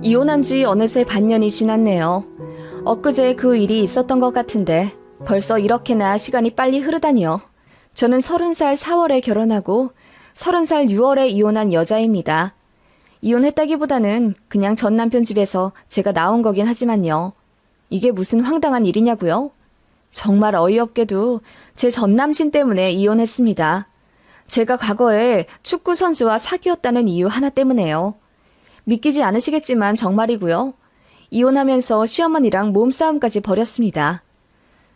이혼한 지 어느새 반년이 지났네요. 엊그제 그 일이 있었던 것 같은데 벌써 이렇게나 시간이 빨리 흐르다니요. 저는 30살 4월에 결혼하고 30살 6월에 이혼한 여자입니다. 이혼했다기보다는 그냥 전 남편 집에서 제가 나온 거긴 하지만요. 이게 무슨 황당한 일이냐고요? 정말 어이없게도 제 전 남친 때문에 이혼했습니다. 제가 과거에 축구 선수와 사귀었다는 이유 하나 때문에요. 믿기지 않으시겠지만 정말이고요. 이혼하면서 시어머니랑 몸싸움까지 벌였습니다.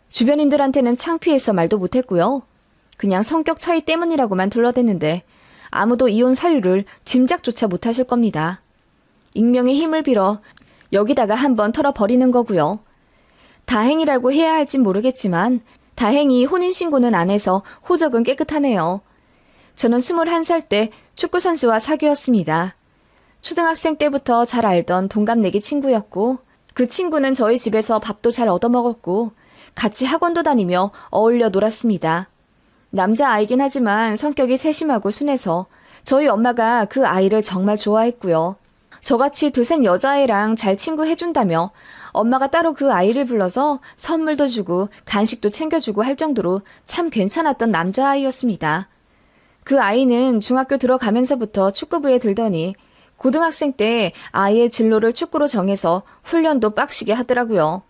주변인들한테는 창피해서 말도 못했고요. 그냥 성격 차이 때문이라고만 둘러댔는데 아무도 이혼 사유를 짐작조차 못하실 겁니다. 익명의 힘을 빌어 여기다가 한번 털어버리는 거고요. 다행이라고 해야 할진 모르겠지만 다행히 혼인신고는 안 해서 호적은 깨끗하네요. 저는 21살 때 축구선수와 사귀었습니다. 초등학생 때부터 잘 알던 동갑내기 친구였고 그 친구는 저희 집에서 밥도 잘 얻어먹었고 같이 학원도 다니며 어울려 놀았습니다. 남자아이긴 하지만 성격이 세심하고 순해서 저희 엄마가 그 아이를 정말 좋아했고요. 저같이 드센 여자애랑 잘 친구 해준다며 엄마가 따로 그 아이를 불러서 선물도 주고 간식도 챙겨주고 할 정도로 참 괜찮았던 남자아이였습니다. 그 아이는 중학교 들어가면서부터 축구부에 들더니 고등학생 때 아이의 진로를 축구로 정해서 훈련도 빡시게 하더라고요.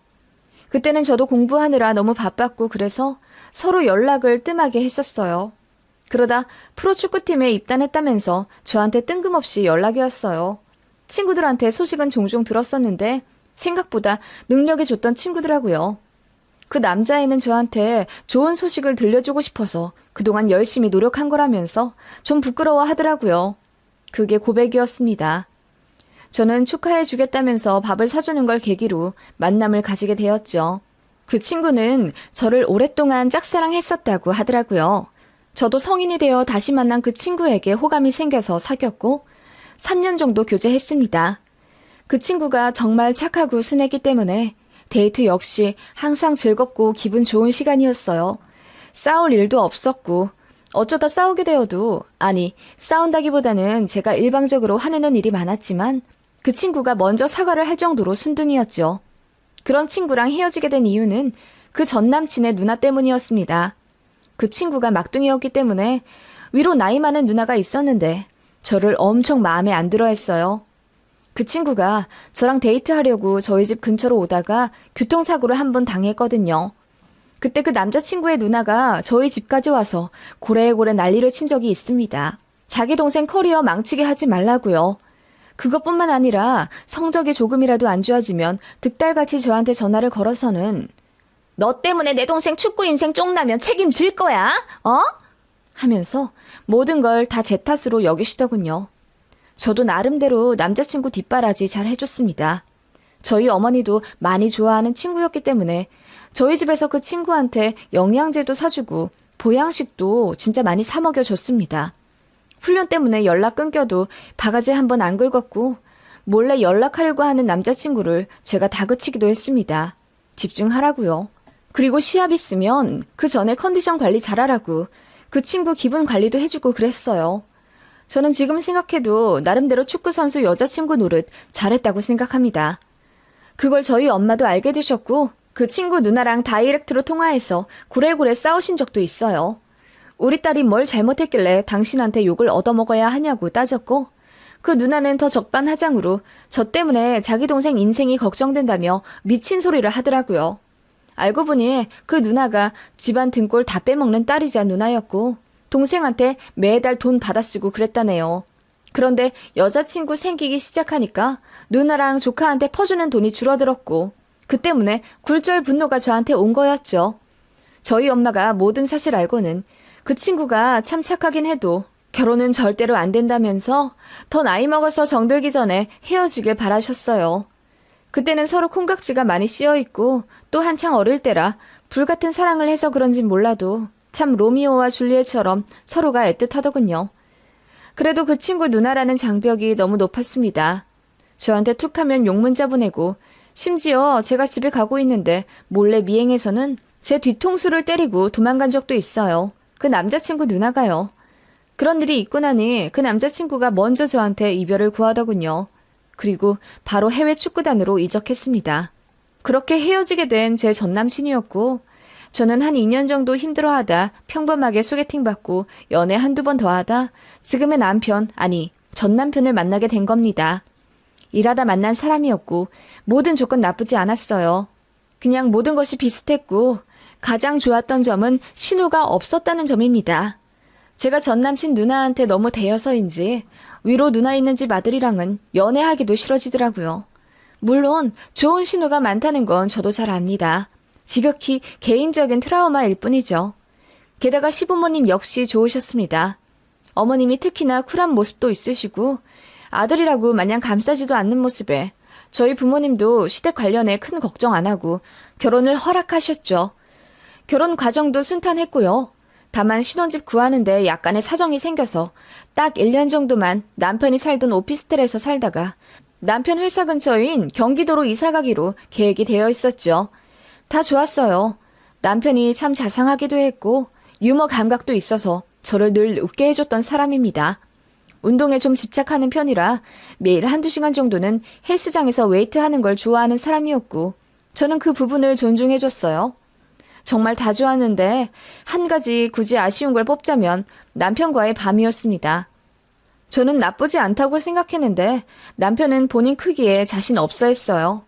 그때는 저도 공부하느라 너무 바빴고 그래서 서로 연락을 뜸하게 했었어요. 그러다 프로축구팀에 입단했다면서 저한테 뜬금없이 연락이 왔어요. 친구들한테 소식은 종종 들었었는데 생각보다 능력이 좋던 친구더라고요. 그 남자애는 저한테 좋은 소식을 들려주고 싶어서 그동안 열심히 노력한 거라면서 좀 부끄러워하더라고요. 그게 고백이었습니다. 저는 축하해주겠다면서 밥을 사주는 걸 계기로 만남을 가지게 되었죠. 그 친구는 저를 오랫동안 짝사랑했었다고 하더라고요. 저도 성인이 되어 다시 만난 그 친구에게 호감이 생겨서 사귀었고 3년 정도 교제했습니다. 그 친구가 정말 착하고 순했기 때문에 데이트 역시 항상 즐겁고 기분 좋은 시간이었어요. 싸울 일도 없었고 어쩌다 싸우게 되어도 싸운다기보다는 제가 일방적으로 화내는 일이 많았지만 그 친구가 먼저 사과를 할 정도로 순둥이였죠. 그런 친구랑 헤어지게 된 이유는 그 전 남친의 누나 때문이었습니다. 그 친구가 막둥이였기 때문에 위로 나이 많은 누나가 있었는데 저를 엄청 마음에 안 들어 했어요. 그 친구가 저랑 데이트하려고 저희 집 근처로 오다가 교통사고를 한 번 당했거든요. 그때 그 남자친구의 누나가 저희 집까지 와서 고래고래 난리를 친 적이 있습니다. 자기 동생 커리어 망치게 하지 말라고요. 그것뿐만 아니라 성적이 조금이라도 안 좋아지면 득달같이 저한테 전화를 걸어서는 너 때문에 내 동생 축구 인생 쫑나면 책임질 거야? 하면서 모든 걸 다 제 탓으로 여기시더군요. 저도 나름대로 남자친구 뒷바라지 잘 해줬습니다. 저희 어머니도 많이 좋아하는 친구였기 때문에 저희 집에서 그 친구한테 영양제도 사주고 보양식도 진짜 많이 사 먹여줬습니다. 훈련 때문에 연락 끊겨도 바가지 한 번 안 긁었고 몰래 연락하려고 하는 남자친구를 제가 다그치기도 했습니다. 집중하라고요. 그리고 시합 있으면 그 전에 컨디션 관리 잘하라고 그 친구 기분 관리도 해주고 그랬어요. 저는 지금 생각해도 나름대로 축구선수 여자친구 노릇 잘했다고 생각합니다. 그걸 저희 엄마도 알게 되셨고 그 친구 누나랑 다이렉트로 통화해서 고래고래 싸우신 적도 있어요. 우리 딸이 뭘 잘못했길래 당신한테 욕을 얻어먹어야 하냐고 따졌고 그 누나는 더 적반하장으로 저 때문에 자기 동생 인생이 걱정된다며 미친 소리를 하더라고요. 알고 보니 그 누나가 집안 등골 다 빼먹는 딸이자 누나였고 동생한테 매달 돈 받아쓰고 그랬다네요. 그런데 여자친구 생기기 시작하니까 누나랑 조카한테 퍼주는 돈이 줄어들었고 그 때문에 굴절 분노가 저한테 온 거였죠. 저희 엄마가 모든 사실 알고는 그 친구가 참 착하긴 해도 결혼은 절대로 안 된다면서 더 나이 먹어서 정들기 전에 헤어지길 바라셨어요. 그때는 서로 콩깍지가 많이 씌어있고 또 한창 어릴 때라 불같은 사랑을 해서 그런진 몰라도 참 로미오와 줄리엣처럼 서로가 애틋하더군요. 그래도 그 친구 누나라는 장벽이 너무 높았습니다. 저한테 툭하면 욕문자 보내고 심지어 제가 집에 가고 있는데 몰래 미행해서는 제 뒤통수를 때리고 도망간 적도 있어요. 그 남자친구 누나가요. 그런 일이 있고 나니 그 남자친구가 먼저 저한테 이별을 구하더군요. 그리고 바로 해외 축구단으로 이적했습니다. 그렇게 헤어지게 된 제 전 남친이었고, 저는 한 2년 정도 힘들어하다 평범하게 소개팅 받고 연애 한두 번 더 하다 지금의 남편, 아니, 전 남편을 만나게 된 겁니다. 일하다 만난 사람이었고 모든 조건 나쁘지 않았어요. 그냥 모든 것이 비슷했고 가장 좋았던 점은 신호가 없었다는 점입니다. 제가 전 남친 누나한테 너무 대여서인지 위로 누나 있는 집 아들이랑은 연애하기도 싫어지더라고요. 물론 좋은 신호가 많다는 건 저도 잘 압니다. 지극히 개인적인 트라우마일 뿐이죠. 게다가 시부모님 역시 좋으셨습니다. 어머님이 특히나 쿨한 모습도 있으시고 아들이라고 마냥 감싸지도 않는 모습에 저희 부모님도 시댁 관련해 큰 걱정 안 하고 결혼을 허락하셨죠. 결혼 과정도 순탄했고요. 다만 신혼집 구하는데 약간의 사정이 생겨서 딱 1년 정도만 남편이 살던 오피스텔에서 살다가 남편 회사 근처인 경기도로 이사 가기로 계획이 되어 있었죠. 다 좋았어요. 남편이 참 자상하기도 했고 유머 감각도 있어서 저를 늘 웃게 해줬던 사람입니다. 운동에 좀 집착하는 편이라 매일 한두 시간 정도는 헬스장에서 웨이트하는 걸 좋아하는 사람이었고 저는 그 부분을 존중해줬어요. 정말 다 좋았는데 한 가지 굳이 아쉬운 걸 뽑자면 남편과의 밤이었습니다. 저는 나쁘지 않다고 생각했는데 남편은 본인 크기에 자신 없어 했어요.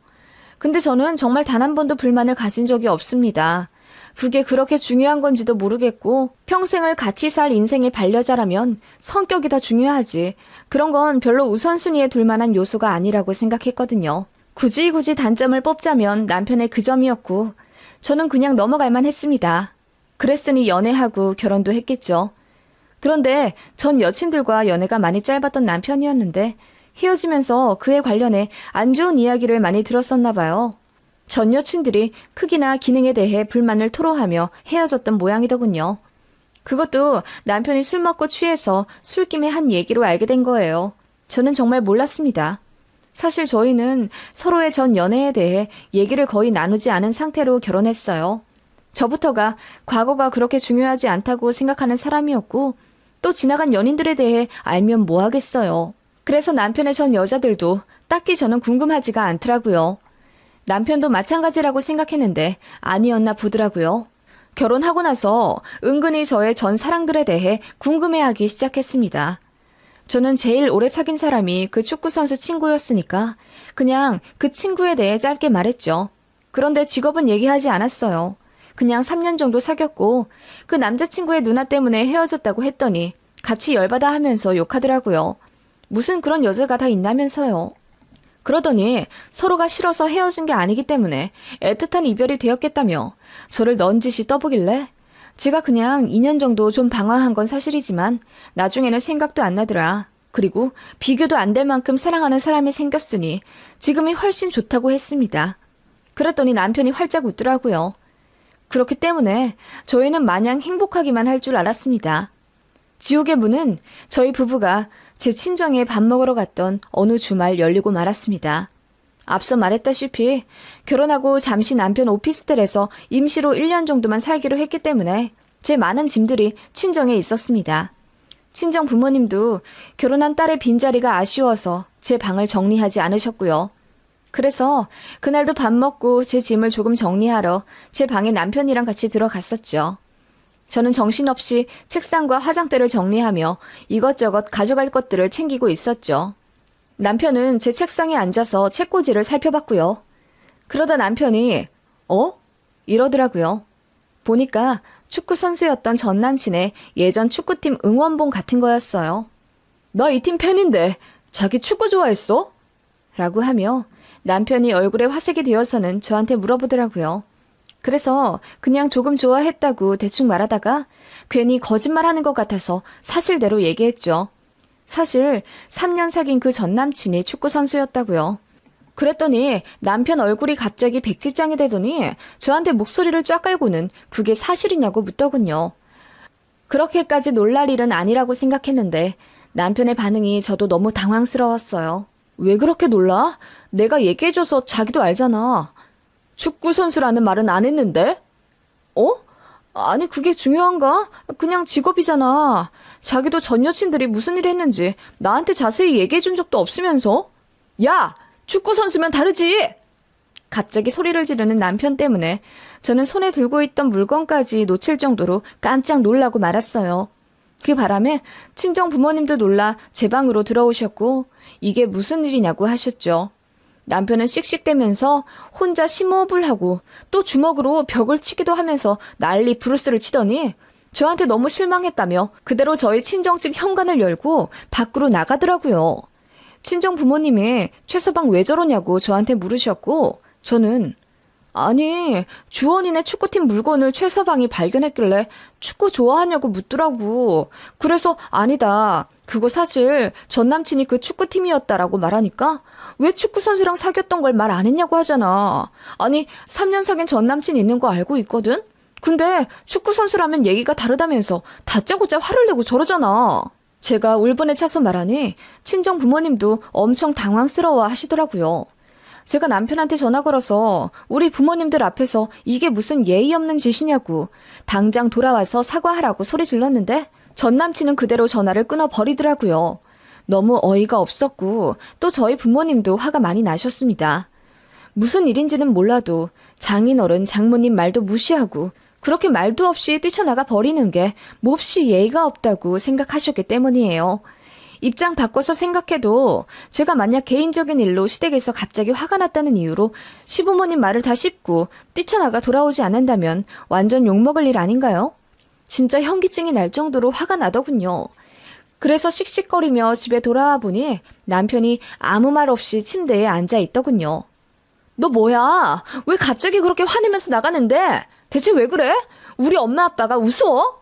근데 저는 정말 단 한 번도 불만을 가진 적이 없습니다. 그게 그렇게 중요한 건지도 모르겠고 평생을 같이 살 인생의 반려자라면 성격이 더 중요하지. 그런 건 별로 우선순위에 둘 만한 요소가 아니라고 생각했거든요. 굳이 단점을 뽑자면 남편의 그 점이었고 저는 그냥 넘어갈만 했습니다. 그랬으니 연애하고 결혼도 했겠죠. 그런데 전 여친들과 연애가 많이 짧았던 남편이었는데 헤어지면서 그에 관련해 안 좋은 이야기를 많이 들었었나 봐요. 전 여친들이 크기나 기능에 대해 불만을 토로하며 헤어졌던 모양이더군요. 그것도 남편이 술 먹고 취해서 술김에 한 얘기로 알게 된 거예요. 저는 정말 몰랐습니다. 사실 저희는 서로의 전 연애에 대해 얘기를 거의 나누지 않은 상태로 결혼했어요. 저부터가 과거가 그렇게 중요하지 않다고 생각하는 사람이었고 또 지나간 연인들에 대해 알면 뭐 하겠어요. 그래서 남편의 전 여자들도 딱히 저는 궁금하지가 않더라고요. 남편도 마찬가지라고 생각했는데 아니었나 보더라고요. 결혼하고 나서 은근히 저의 전 사랑들에 대해 궁금해하기 시작했습니다. 저는 제일 오래 사귄 사람이 그 축구선수 친구였으니까 그냥 그 친구에 대해 짧게 말했죠. 그런데 직업은 얘기하지 않았어요. 그냥 3년 정도 사귀었고 그 남자친구의 누나 때문에 헤어졌다고 했더니 같이 열받아 하면서 욕하더라고요. 무슨 그런 여자가 다 있나면서요. 그러더니 서로가 싫어서 헤어진 게 아니기 때문에 애틋한 이별이 되었겠다며 저를 넌지시 떠보길래 제가 그냥 2년 정도 좀 방황한 건 사실이지만 나중에는 생각도 안 나더라. 그리고 비교도 안 될 만큼 사랑하는 사람이 생겼으니 지금이 훨씬 좋다고 했습니다. 그랬더니 남편이 활짝 웃더라고요. 그렇기 때문에 저희는 마냥 행복하기만 할 줄 알았습니다. 지옥의 문은 저희 부부가 제 친정에 밥 먹으러 갔던 어느 주말 열리고 말았습니다. 앞서 말했다시피 결혼하고 잠시 남편 오피스텔에서 임시로 1년 정도만 살기로 했기 때문에 제 많은 짐들이 친정에 있었습니다. 친정 부모님도 결혼한 딸의 빈자리가 아쉬워서 제 방을 정리하지 않으셨고요. 그래서 그날도 밥 먹고 제 짐을 조금 정리하러 제 방에 남편이랑 같이 들어갔었죠. 저는 정신없이 책상과 화장대를 정리하며 이것저것 가져갈 것들을 챙기고 있었죠. 남편은 제 책상에 앉아서 책꽂이를 살펴봤고요. 그러다 남편이 이러더라고요. 보니까 축구 선수였던 전 남친의 예전 축구팀 응원봉 같은 거였어요. 나 이 팀 팬인데 자기 축구 좋아했어? 라고 하며 남편이 얼굴에 화색이 되어서는 저한테 물어보더라고요. 그래서 그냥 조금 좋아했다고 대충 말하다가 괜히 거짓말하는 것 같아서 사실대로 얘기했죠. 사실 3년 사귄 그 전 남친이 축구 선수였다고요. 그랬더니 남편 얼굴이 갑자기 백지장이 되더니 저한테 목소리를 쫙 깔고는 그게 사실이냐고 묻더군요. 그렇게까지 놀랄 일은 아니라고 생각했는데 남편의 반응이 저도 너무 당황스러웠어요. 왜 그렇게 놀라? 내가 얘기해줘서 자기도 알잖아. 축구 선수라는 말은 안 했는데? 아니 그게 중요한가? 그냥 직업이잖아. 자기도 전 여친들이 무슨 일 했는지 나한테 자세히 얘기해준 적도 없으면서? 야! 축구 선수면 다르지! 갑자기 소리를 지르는 남편 때문에 저는 손에 들고 있던 물건까지 놓칠 정도로 깜짝 놀라고 말았어요. 그 바람에 친정 부모님도 놀라 제 방으로 들어오셨고 이게 무슨 일이냐고 하셨죠. 남편은 씩씩대면서 혼자 심호흡을 하고 또 주먹으로 벽을 치기도 하면서 난리 부르스를 치더니 저한테 너무 실망했다며 그대로 저희 친정집 현관을 열고 밖으로 나가더라고요. 친정 부모님이 최서방 왜 저러냐고 저한테 물으셨고 저는 아니 주원이네 축구팀 물건을 최서방이 발견했길래 축구 좋아하냐고 묻더라고. 그래서 아니다. 그거 사실 전 남친이 그 축구팀이었다라고 말하니까 왜 축구 선수랑 사귀었던 걸 말 안 했냐고 하잖아. 아니 3년 사귄 전 남친이 있는 거 알고 있거든? 근데 축구 선수라면 얘기가 다르다면서 다짜고짜 화를 내고 저러잖아. 제가 울분에 차서 말하니 친정 부모님도 엄청 당황스러워 하시더라고요. 제가 남편한테 전화 걸어서 우리 부모님들 앞에서 이게 무슨 예의 없는 짓이냐고 당장 돌아와서 사과하라고 소리 질렀는데 전 남친은 그대로 전화를 끊어버리더라고요. 너무 어이가 없었고 또 저희 부모님도 화가 많이 나셨습니다. 무슨 일인지는 몰라도 장인어른 장모님 말도 무시하고 그렇게 말도 없이 뛰쳐나가 버리는 게 몹시 예의가 없다고 생각하셨기 때문이에요. 입장 바꿔서 생각해도 제가 만약 개인적인 일로 시댁에서 갑자기 화가 났다는 이유로 시부모님 말을 다 씹고 뛰쳐나가 돌아오지 않는다면 완전 욕먹을 일 아닌가요? 진짜 현기증이 날 정도로 화가 나더군요. 그래서 씩씩거리며 집에 돌아와 보니 남편이 아무 말 없이 침대에 앉아 있더군요. 너 뭐야? 왜 갑자기 그렇게 화내면서 나가는데? 대체 왜 그래? 우리 엄마 아빠가 우스워?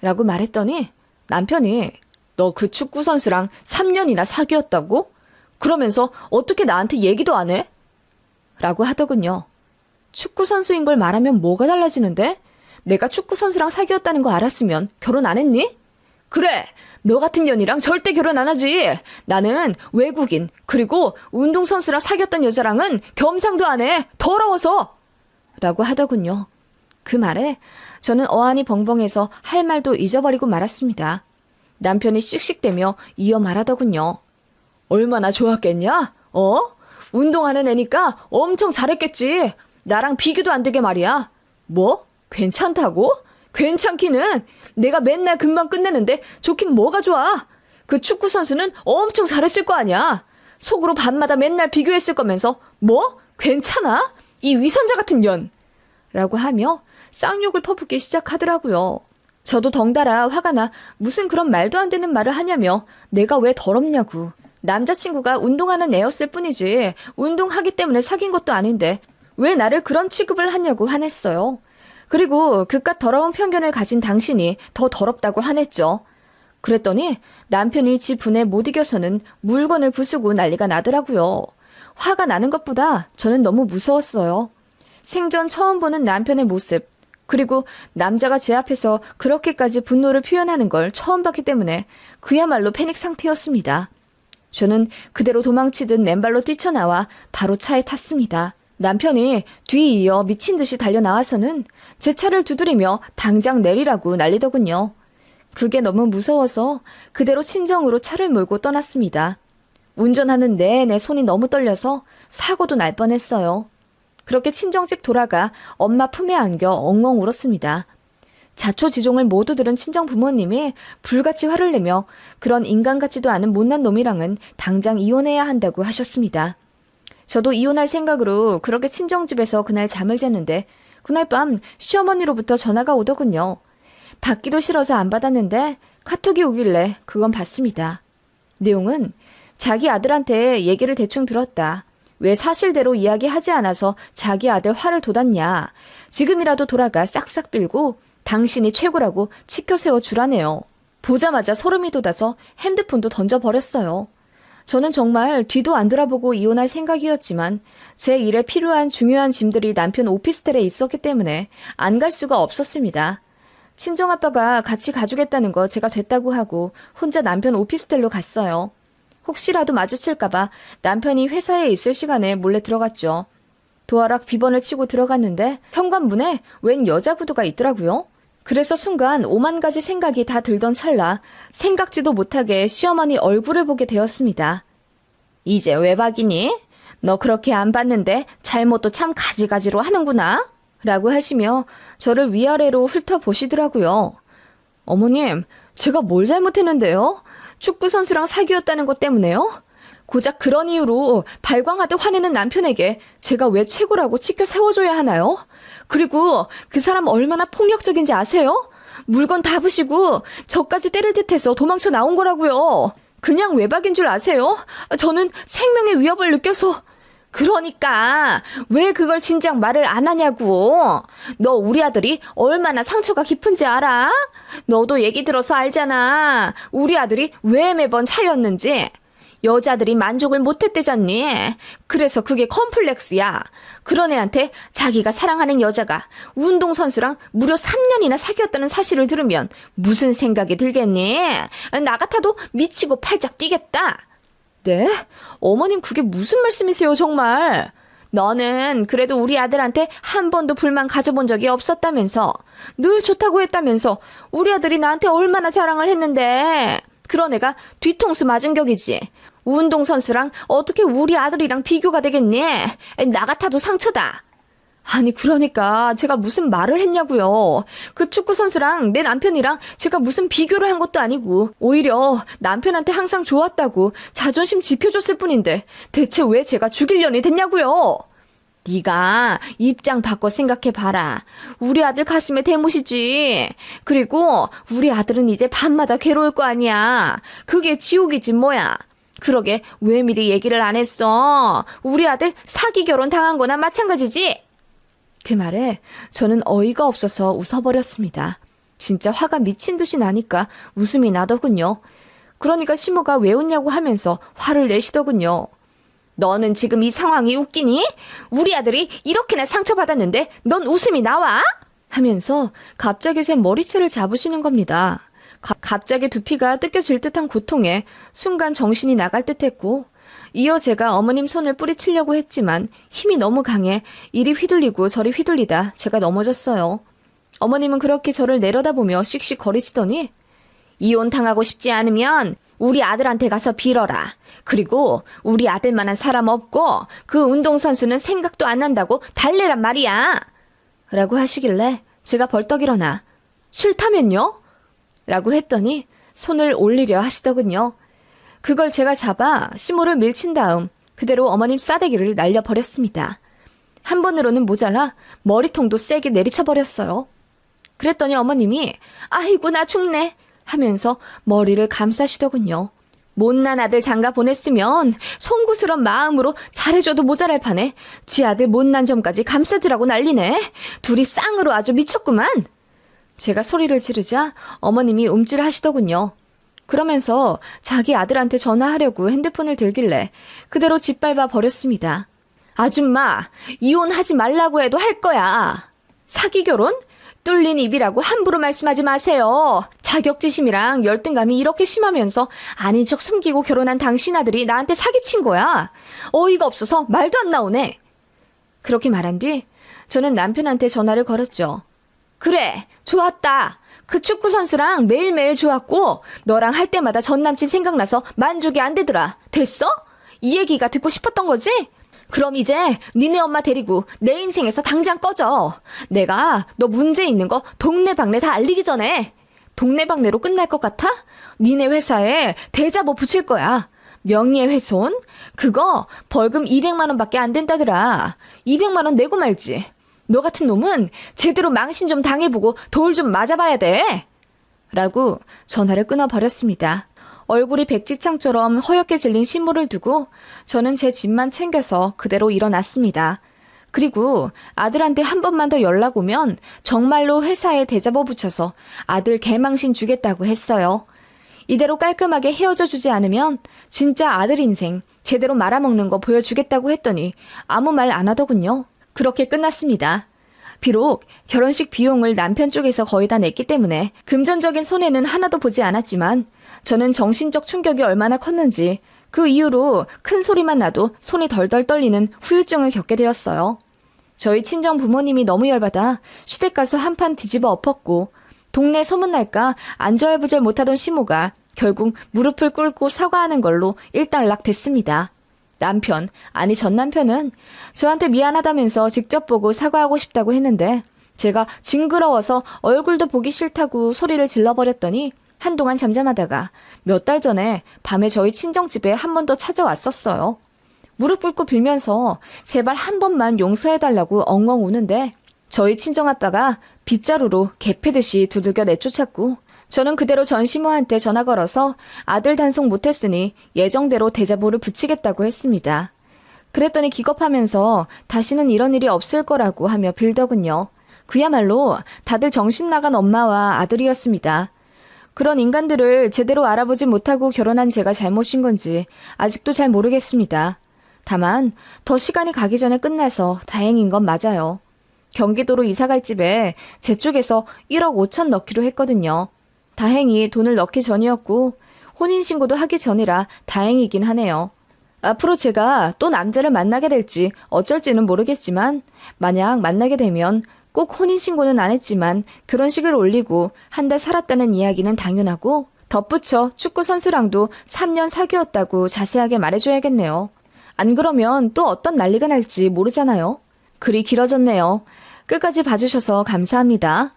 라고 말했더니 남편이 너 그 축구 선수랑 3년이나 사귀었다고? 그러면서 어떻게 나한테 얘기도 안 해? 라고 하더군요. 축구 선수인 걸 말하면 뭐가 달라지는데? 내가 축구 선수랑 사귀었다는 거 알았으면 결혼 안 했니? 그래! 너 같은 년이랑 절대 결혼 안 하지! 나는 외국인, 그리고 운동선수랑 사귀었던 여자랑은 겸상도 안 해! 더러워서! 라고 하더군요. 그 말에 저는 어안이 벙벙해서 할 말도 잊어버리고 말았습니다. 남편이 씩씩대며 이어 말하더군요. 얼마나 좋았겠냐? 운동하는 애니까 엄청 잘했겠지. 나랑 비교도 안 되게 말이야. 뭐? 괜찮다고? 괜찮기는 내가 맨날 금방 끝내는데 좋긴 뭐가 좋아. 그 축구 선수는 엄청 잘했을 거 아니야. 속으로 밤마다 맨날 비교했을 거면서 뭐? 괜찮아? 이 위선자 같은 년. 라고 하며 쌍욕을 퍼붓기 시작하더라고요. 저도 덩달아 화가 나 무슨 그런 말도 안 되는 말을 하냐며 내가 왜 더럽냐고. 남자친구가 운동하는 애였을 뿐이지 운동하기 때문에 사귄 것도 아닌데 왜 나를 그런 취급을 하냐고 화냈어요. 그리고 그깟 더러운 편견을 가진 당신이 더 더럽다고 화냈죠. 그랬더니 남편이 지 분에 못 이겨서는 물건을 부수고 난리가 나더라고요. 화가 나는 것보다 저는 너무 무서웠어요. 생전 처음 보는 남편의 모습, 그리고 남자가 제 앞에서 그렇게까지 분노를 표현하는 걸 처음 봤기 때문에 그야말로 패닉 상태였습니다. 저는 그대로 도망치듯 맨발로 뛰쳐나와 바로 차에 탔습니다. 남편이 뒤이어 미친 듯이 달려나와서는 제 차를 두드리며 당장 내리라고 난리더군요. 그게 너무 무서워서 그대로 친정으로 차를 몰고 떠났습니다. 운전하는 내내 손이 너무 떨려서 사고도 날 뻔했어요. 그렇게 친정집 돌아가 엄마 품에 안겨 엉엉 울었습니다. 자초지종을 모두 들은 친정 부모님이 불같이 화를 내며 그런 인간 같지도 않은 못난 놈이랑은 당장 이혼해야 한다고 하셨습니다. 저도 이혼할 생각으로 그렇게 친정집에서 그날 잠을 잤는데 그날 밤 시어머니로부터 전화가 오더군요. 받기도 싫어서 안 받았는데 카톡이 오길래 그건 받습니다. 내용은 자기 아들한테 얘기를 대충 들었다. 왜 사실대로 이야기하지 않아서 자기 아들 화를 돋았냐. 지금이라도 돌아가 싹싹 빌고 당신이 최고라고 치켜세워 주라네요. 보자마자 소름이 돋아서 핸드폰도 던져버렸어요. 저는 정말 뒤도 안 돌아보고 이혼할 생각이었지만 제 일에 필요한 중요한 짐들이 남편 오피스텔에 있었기 때문에 안 갈 수가 없었습니다. 친정아빠가 같이 가주겠다는 거 제가 됐다고 하고 혼자 남편 오피스텔로 갔어요. 혹시라도 마주칠까봐 남편이 회사에 있을 시간에 몰래 들어갔죠. 도어락 비번을 치고 들어갔는데 현관문에 웬 여자 구두가 있더라고요. 그래서 순간 5만 가지 생각이 다 들던 찰나 생각지도 못하게 시어머니 얼굴을 보게 되었습니다. 이제 외박이니? 너 그렇게 안 봤는데 잘못도 참 가지가지로 하는구나? 라고 하시며 저를 위아래로 훑어보시더라고요. 어머님, 제가 뭘 잘못했는데요? 축구선수랑 사귀었다는 것 때문에요? 고작 그런 이유로 발광하듯 화내는 남편에게 제가 왜 최고라고 치켜 세워줘야 하나요? 그리고 그 사람 얼마나 폭력적인지 아세요? 물건 다 부시고 저까지 때릴 듯해서 도망쳐 나온 거라고요. 그냥 외박인 줄 아세요? 저는 생명의 위협을 느껴서... 그러니까 왜 그걸 진작 말을 안 하냐고. 너 우리 아들이 얼마나 상처가 깊은지 알아? 너도 얘기 들어서 알잖아. 우리 아들이 왜 매번 차였는지. 여자들이 만족을 못했대잖니. 그래서 그게 컴플렉스야. 그런 애한테 자기가 사랑하는 여자가 운동선수랑 무려 3년이나 사귀었다는 사실을 들으면 무슨 생각이 들겠니? 나 같아도 미치고 팔짝 뛰겠다. 네? 어머님 그게 무슨 말씀이세요 정말? 너는 그래도 우리 아들한테 한 번도 불만 가져본 적이 없었다면서. 늘 좋다고 했다면서. 우리 아들이 나한테 얼마나 자랑을 했는데. 그런 애가 뒤통수 맞은 격이지. 운동선수랑 어떻게 우리 아들이랑 비교가 되겠니? 나 같아도 상처다. 아니 그러니까 제가 무슨 말을 했냐고요. 그 축구선수랑 내 남편이랑 제가 무슨 비교를 한 것도 아니고 오히려 남편한테 항상 좋았다고 자존심 지켜줬을 뿐인데 대체 왜 제가 죽일 년이 됐냐고요. 네가 입장 바꿔 생각해봐라. 우리 아들 가슴에 대못이지. 그리고 우리 아들은 이제 밤마다 괴로울 거 아니야. 그게 지옥이지 뭐야. 그러게 왜 미리 얘기를 안 했어. 우리 아들 사기 결혼 당한 거나 마찬가지지. 그 말에 저는 어이가 없어서 웃어버렸습니다. 진짜 화가 미친 듯이 나니까 웃음이 나더군요. 그러니까 시모가 왜 웃냐고 하면서 화를 내시더군요. 너는 지금 이 상황이 웃기니? 우리 아들이 이렇게나 상처받았는데 넌 웃음이 나와? 하면서 갑자기 제 머리채를 잡으시는 겁니다. 갑자기 두피가 뜯겨질 듯한 고통에 순간 정신이 나갈 듯했고 이어 제가 어머님 손을 뿌리치려고 했지만 힘이 너무 강해 이리 휘둘리고 저리 휘둘리다 제가 넘어졌어요. 어머님은 그렇게 저를 내려다보며 씩씩 거리시더니 이혼 당하고 싶지 않으면 우리 아들한테 가서 빌어라. 그리고 우리 아들만한 사람 없고 그 운동선수는 생각도 안 난다고 달래란 말이야. 라고 하시길래 제가 벌떡 일어나 싫다면요? 라고 했더니 손을 올리려 하시더군요. 그걸 제가 잡아 시모를 밀친 다음 그대로 어머님 싸대기를 날려버렸습니다. 한 번으로는 모자라 머리통도 세게 내리쳐버렸어요. 그랬더니 어머님이 아이고 나 죽네 하면서 머리를 감싸시더군요. 못난 아들 장가 보냈으면 송구스런 마음으로 잘해줘도 모자랄 판에 지 아들 못난 점까지 감싸주라고 난리네. 둘이 쌍으로 아주 미쳤구만. 제가 소리를 지르자 어머님이 움찔하시더군요. 그러면서 자기 아들한테 전화하려고 핸드폰을 들길래 그대로 짓밟아 버렸습니다. 아줌마, 이혼하지 말라고 해도 할 거야. 사기 결혼? 뚫린 입이라고 함부로 말씀하지 마세요. 자격지심이랑 열등감이 이렇게 심하면서 아닌 척 숨기고 결혼한 당신 아들이 나한테 사기친 거야. 어이가 없어서 말도 안 나오네. 그렇게 말한 뒤 저는 남편한테 전화를 걸었죠. 그래, 좋았다. 그 축구선수랑 매일매일 좋았고 너랑 할 때마다 전 남친 생각나서 만족이 안 되더라. 됐어? 이 얘기가 듣고 싶었던 거지? 그럼 이제 니네 엄마 데리고 내 인생에서 당장 꺼져. 내가 너 문제 있는 거 동네방네 다 알리기 전에. 동네방네로 끝날 것 같아? 니네 회사에 대자보 붙일 거야. 명예훼손? 그거 벌금 200만 원밖에 안 된다더라. 200만 원 내고 말지. 너 같은 놈은 제대로 망신 좀 당해보고 돌 좀 맞아봐야 돼. 라고 전화를 끊어버렸습니다. 얼굴이 백지창처럼 허옇게 질린 시모를 두고 저는 제 짐만 챙겨서 그대로 일어났습니다. 그리고 아들한테 한 번만 더 연락 오면 정말로 회사에 대자보 붙여서 아들 개망신 주겠다고 했어요. 이대로 깔끔하게 헤어져 주지 않으면 진짜 아들 인생 제대로 말아먹는 거 보여주겠다고 했더니 아무 말 안 하더군요. 그렇게 끝났습니다. 비록 결혼식 비용을 남편 쪽에서 거의 다 냈기 때문에 금전적인 손해는 하나도 보지 않았지만 저는 정신적 충격이 얼마나 컸는지 그 이후로 큰 소리만 나도 손이 덜덜 떨리는 후유증을 겪게 되었어요. 저희 친정 부모님이 너무 열받아 시댁 가서 한판 뒤집어 엎었고 동네 소문날까 안절부절 못하던 시모가 결국 무릎을 꿇고 사과하는 걸로 일단락 됐습니다. 남편, 아니 전 남편은 저한테 미안하다면서 직접 보고 사과하고 싶다고 했는데 제가 징그러워서 얼굴도 보기 싫다고 소리를 질러버렸더니 한동안 잠잠하다가 몇 달 전에 밤에 저희 친정집에 한 번 더 찾아왔었어요. 무릎 꿇고 빌면서 제발 한 번만 용서해달라고 엉엉 우는데 저희 친정아빠가 빗자루로 개 패듯이 두들겨 내쫓았고 저는 그대로 전시모한테 전화 걸어서 아들 단속 못했으니 예정대로 대자보를 붙이겠다고 했습니다. 그랬더니 기겁하면서 다시는 이런 일이 없을 거라고 하며 빌더군요. 그야말로 다들 정신 나간 엄마와 아들이었습니다. 그런 인간들을 제대로 알아보지 못하고 결혼한 제가 잘못인 건지 아직도 잘 모르겠습니다. 다만 더 시간이 가기 전에 끝나서 다행인 건 맞아요. 경기도로 이사갈 집에 제 쪽에서 1억 5천 넣기로 했거든요. 다행히 돈을 넣기 전이었고 혼인신고도 하기 전이라 다행이긴 하네요. 앞으로 제가 또 남자를 만나게 될지 어쩔지는 모르겠지만 만약 만나게 되면 꼭 혼인신고는 안 했지만 결혼식을 올리고 한 달 살았다는 이야기는 당연하고 덧붙여 축구 선수랑도 3년 사귀었다고 자세하게 말해줘야겠네요. 안 그러면 또 어떤 난리가 날지 모르잖아요. 글이 길어졌네요. 끝까지 봐주셔서 감사합니다.